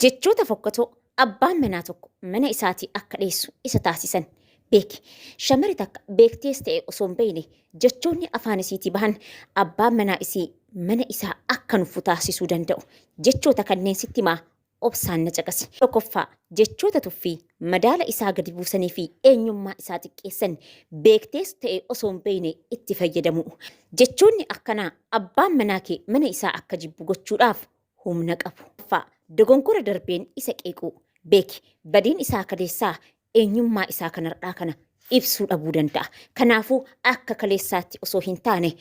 jechoota fokkatoo abbaan manaa tokko mana isaatii akka dheessu isa taasisan beeki. Shamarri takka beektees ta'e osoo hin beekne jechoonni afaan isiitii bahan abbaan manaa isii mana isaa akka nufu taasisuu danda'u. Jechoota kanneen sitti himaa obsaan na caqasi. Tokkoffaa jechoota tuffii madaala isaa gadi buusanii fi eenyummaa isaa xiqqeessan beektees ta'e osoo hin beekne itti fayyadamu. Jechoonni akkanaa abbaan manaa kee mana isaa akka jibbu gochuudhaaf humna qabu. Dogongora darbeen isa qeequu beeki. Badiin isaa kaleessaa eenyummaa isaa kanarraa kana ibsuu dhabuu danda'a. Kanaafuu akka kaleessaatti osoo hin taane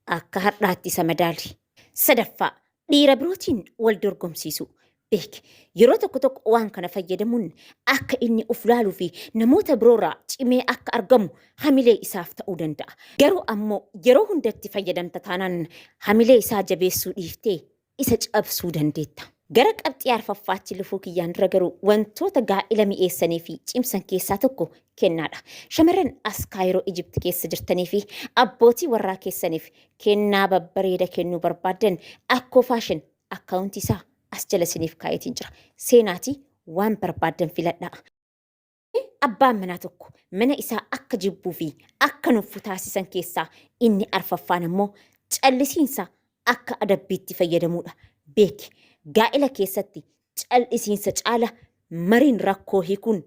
akka har'aatti isa madaali. Sadaffaa dhiira birootiin wal dorgomsiisu beeki. Yeroo tokko tokko waan kana fayyadamuun akka inni of laaluu fi namoota biroorraa cimee akka argamu hamilee isaaf ta'uu danda'a. Garuu ammoo yeroo hundatti fayyadamta taanaan hamilee isaa jabeessuu dhiiftee isa cabsuu dandeetta. Gara qabxii arfaffaatti lufuu kiyyaan dura garuu wantoota gaa'ila mi'eessanii fi cimsan keessaa tokko kennaadha. Shamarran as Kaayiroo Ijipti keessa jirtanii fi abbootii warraa keessaniif kennaa babbareeda kennuu barbaadan akkoo faashin akkaawuntii isaa as jala isiniif kaa'eetiin jira. Seenaatii waan barbaadan filadhaa. Abbaan manaa tokko mana isaa akka jibbuu fi akka nufu taasisan keessaa inni arfaffaan ammoo callisiinsa akka adabbiitti fayyadamuudha beeki. Gaa'ila keessatti callisiinsa caala mariin rakkoo hiikuun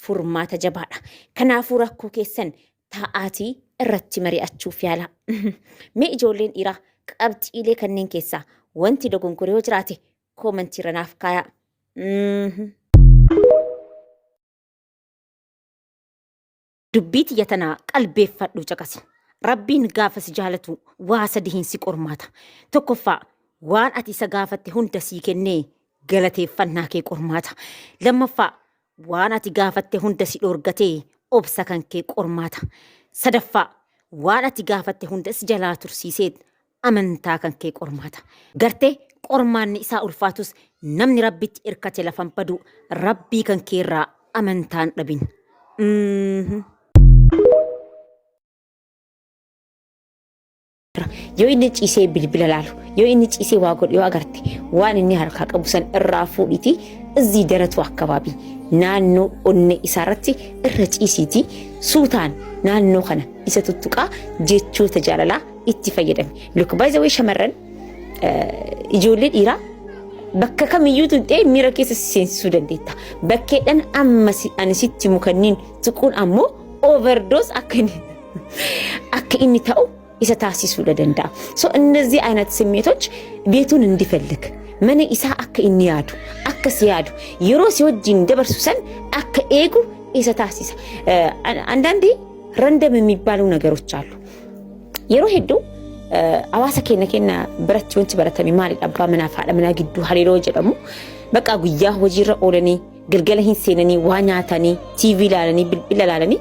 furmaata jabaadha. Kanaafuu rakkoo keessan taa'aatii irratti mari'achuuf yaala. Mee ijoolleen dhiiraa qabxiilee kanneen keessaa wanti dogongore yoo jiraate koomentii irra naaf kaayaa. Dubbii tiyya tanaa qalbeeffadhu caqasi. Rabbiin gaafa si jaalatu waa sadi hin si qormaata. Tokkoffaa waan ati isa gaafatte hunda sii kennee galateeffannaa kee qormaata. Lammaffaa waan ati gaafatte hunda si dhoorgatee obsa kan kee qormaata. Sadaffaa waan ati gaafatte hunda si jalaa tursiisee amantaa kan kee qormaata. Gartee qormaanni isaa ulfaatus namni rabbitti irkate lafan badu rabbii kan keerraa amantaan dhabin. Yoo inni ciisee bilbila laalu, yoo inni ciisee waa godhu yoo agarte waan inni harkaa qabu san irraa fuudhiti እዚህ ደረቱ አካባቢ ናኖ ኦነ ኢሳratti irra ciisiti suutaan naannoo kana isa tuttuqaa jechoota jaalalaa itti fayyadame. Look by the way shamarran ijoollee dhiiraa bakka kamiyyuu tuqxee miira keessa seensisuu dandeetta. Bakkeedhaan amma ani sitti mukanniin tuquun ammoo overdose akka inni ta'u isa taasisuu danda'a. So እነዚህ አይነት ስሜቶች ቤቱን እንዲፈልግ mana isaa akka inni yaadu akka si yaadu yeroo si wajjin dabarsu san akka eegu isa taasisa. አንዳንዴ ረንደም የሚባሉ ነገሮች አሉ። yeroo hedduu hawaasa keenya biratti wanti baratame maali abbaa manaa fi haadha manaa gidduu hariiroo jedhamu bakka guyyaa hojiirra oolanii galgala hin seenanii waa nyaatanii TV ilaalanii bilbila ilaalanii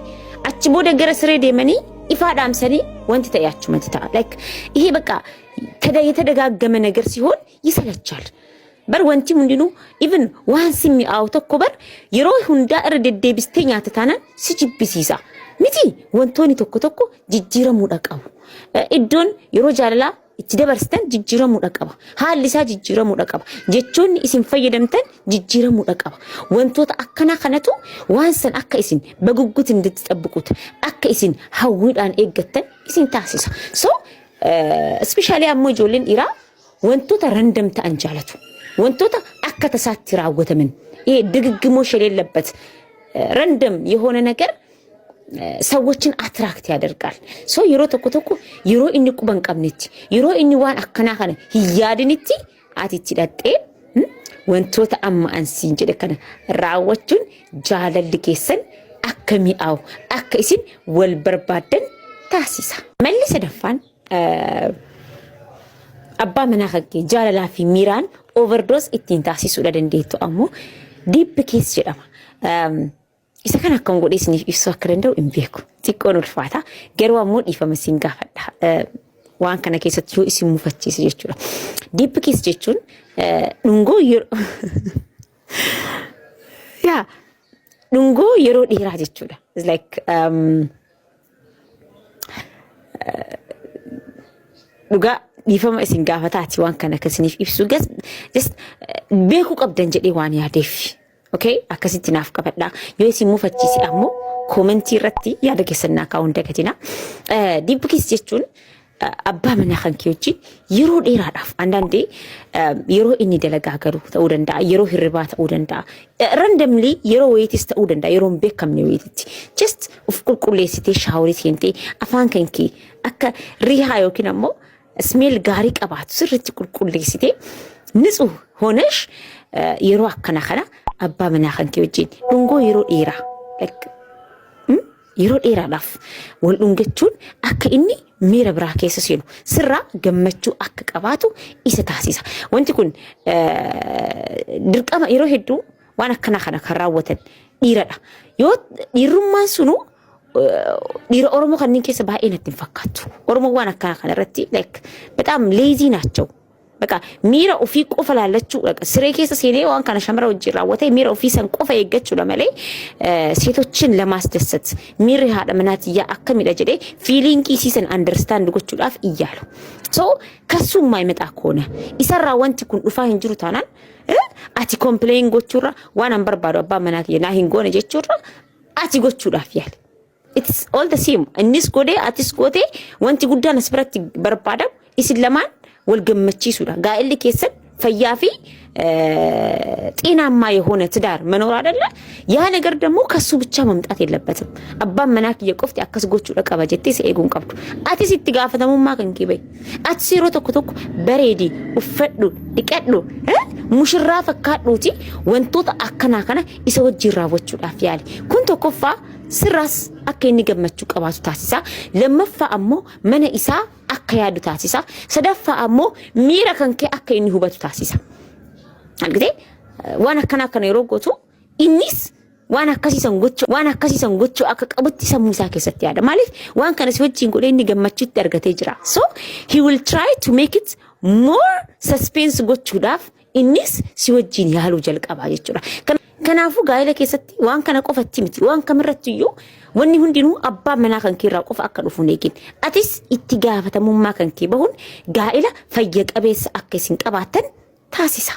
achi booda gara siree deemanii ifa dhaamsanii wanti ta'e achumatti ta'a. Like ይሄ በቃ የተደጋገመ ነገር ሲሆን ይሰለቻል። በር ወንቲ ምንድኑ ኢቭን ዋንስ የሚአው ተኮ በር የሮ ሁንዳ እርደደ ቢስተኛ ተታናን ሲጅብሲሳ ሚቲ ወንቶኒ ተኮ ተኮ ጅጅረሙ ደቀቡ ኢዶን የሮ ጃለላ እቺ ደበርስተን ጅጅረሙ ደቀባ ሃሊሳ ጅጅረሙ ደቀባ ጀቾን ኢሲን ፈየደምተን ጅጅረሙ ደቀባ ወንቶታ አከና ከነቱ ዋንሰን አከ ኢሲን በጉጉት እንድትጠብቁት አከ ኢሲን ሐውዳን ኤገተን ኢሲን ታሲሳ ሶ especially ammo ijoolleen dhiiraa wantoota random ta'an jaalatu. Wantoota akka tasaatti raawwataman ይሄ ድግግሞሽ የሌለበት random የሆነ ነገር ሰዎችን አትራክት ያደርጋል። ሶ የሮ ተቆ የሮ ኢኒ ቁበን ቀብነቲ የሮ ኢኒ ዋን አከና ከነ ያድንቲ አቲቲ ዳጤ wantoota amma ansiin jedhe kana raawwachuun jaalalli keessan akkami'aaw akka isin wal barbaadan taasisa. Malli sadaffaan abbaa manaa kee jaalalaa fi miiraan overdose ittiin taasisuu dandeettu ammoo deep kiss jedhama. Isa kana akkam godhee isiniif ibsuu akka danda'u hin beeku. Xiqqoon ulfaata garuu ammoo dhiifama isin gaafadha. Waan kana keessatti yoo isin mufachiise jechuudha. Deep kiss jechuun dhungoo yeroo dhungoo yeroo dheeraa jechuudha. It's like dhugaa dhiifama isin gaafataati waan kana kasiniif ibsu just beeku qabdan jedhee waan yaadeef. Okay, akkasitti naaf qabadha. Yoo isin mufachiisi ammoo commenti irratti yaada keessan kaa'uun dagatina. Dibbukis jechuun abbaa manaa kan kee wajjin yeroo dheeraadhaaf andaandee yeroo inni dalagaa galu ta'uu danda'a, yeroo hirribaa ta'uu danda'a, randomly yeroo wayitis ta'uu danda'a, yeroo hin beekamne wayititti just of qulqulleessitee shaaworii seentee afaan kan kee akka rihaa yookiin ammoo smell gaarii qabaatu sirriitti qulqulleessitee ንጹህ ሆነሽ yeroo akkana kana abbaa manaa kan kee wajjin dhungoo yeroo dheeraa yeroo dheeraadhaaf wal dhungachuun akka inni miira biraa keessa seenu sirraa gammachuu akka qabaatu isa taasisa. Wanti kun dirqama yeroo hedduu waan akkana kana kan raawwatan dhiiradha. Yoo dhiirummaan sunu dhiira Oromoo kanneen keessa baay'ee natti hin fakkaatu. Oromoo waan akkana kana irratti በጣም lazy ናቸው. በቃ ሚራ ኦፊ ቆፈ ላለችው ስሬ ኬስ ሲኔ ዋን ካና ሸምራ ወጂ ራወተ ሚራ ኦፊ ሰን ቆፈ የገችው ለማለይ ሴቶችን ለማስደሰት ሚራ ያዳ ምናት ያ አከም ይለጀዴ ፊሊንግ ሲሰን አንደርስታንድ ጎቹ ዳፍ ይያሉ ሶ ከሱ ማይመጣ ከሆነ ይሰራ ወንቲ ኩን ዱፋ እንጅሩ ታናን አቲ ኮምፕሌን ጎቹራ ዋን አንበር ባዶ አባ ምናት የና ሂንጎነ ጀቹራ አቲ ጎቹ ዳፍ ያል it's all the same እኒስ ጎዴ አቲስ ጎቴ ወንቲ ጉዳን ስብረት በርባዳም ኢስለማን والجمتشيسودا قال لك يسن فيافي ጤናማ የሆነ ትዳር መኖር አይደለ ያ ነገር ደግሞ ከሱ ብቻ መምጣት የለበትም አባ መናክ የቆፍት ያከስጎቹ ለቀባጀቴ ሲኤጉን ቀብዱ አቲስ ይትጋፈተሙ ማከንኪ በይ አትሲሮ ተኩተኩ በሬዲ ወፈዱ ይቀዱ ሙሽራ ፈካዱቲ ወንቶት አከናከና ይሰወጅ ይራቦቹ ዳፊያሊ ኩንቶ ኮፋ ስራስ አከኒ ገመቹ ቀባቱ ታሲሳ ለመፋ አሞ መነ ኢሳ አከያዱ ታሲሳ ሰደፋ አሞ ሚራ ከንከ አከኒ ሁበቱ ታሲሳ algide wana kana kana yerogotu innis wana akkasiisan gocho akka qabutti sammuusaa keessatti yaada maaliif waan kana si wajjin godhee inni gammachuutti argatee jira so he will try to make it more suspense gochuudhaaf innis si wajjin yaaluu jalqabaa jechuudha kanaafu gaa'ela keessatti waan kana qofatti miti waan kamirratti iyyuu wanni hundinuu abbaa manaa kan kiirraa qofa akka dhufu neekin atis itti gaafatamummaa kan kee bahuun gaa'ela fayya qabeessa akka isin qabaatan taasisa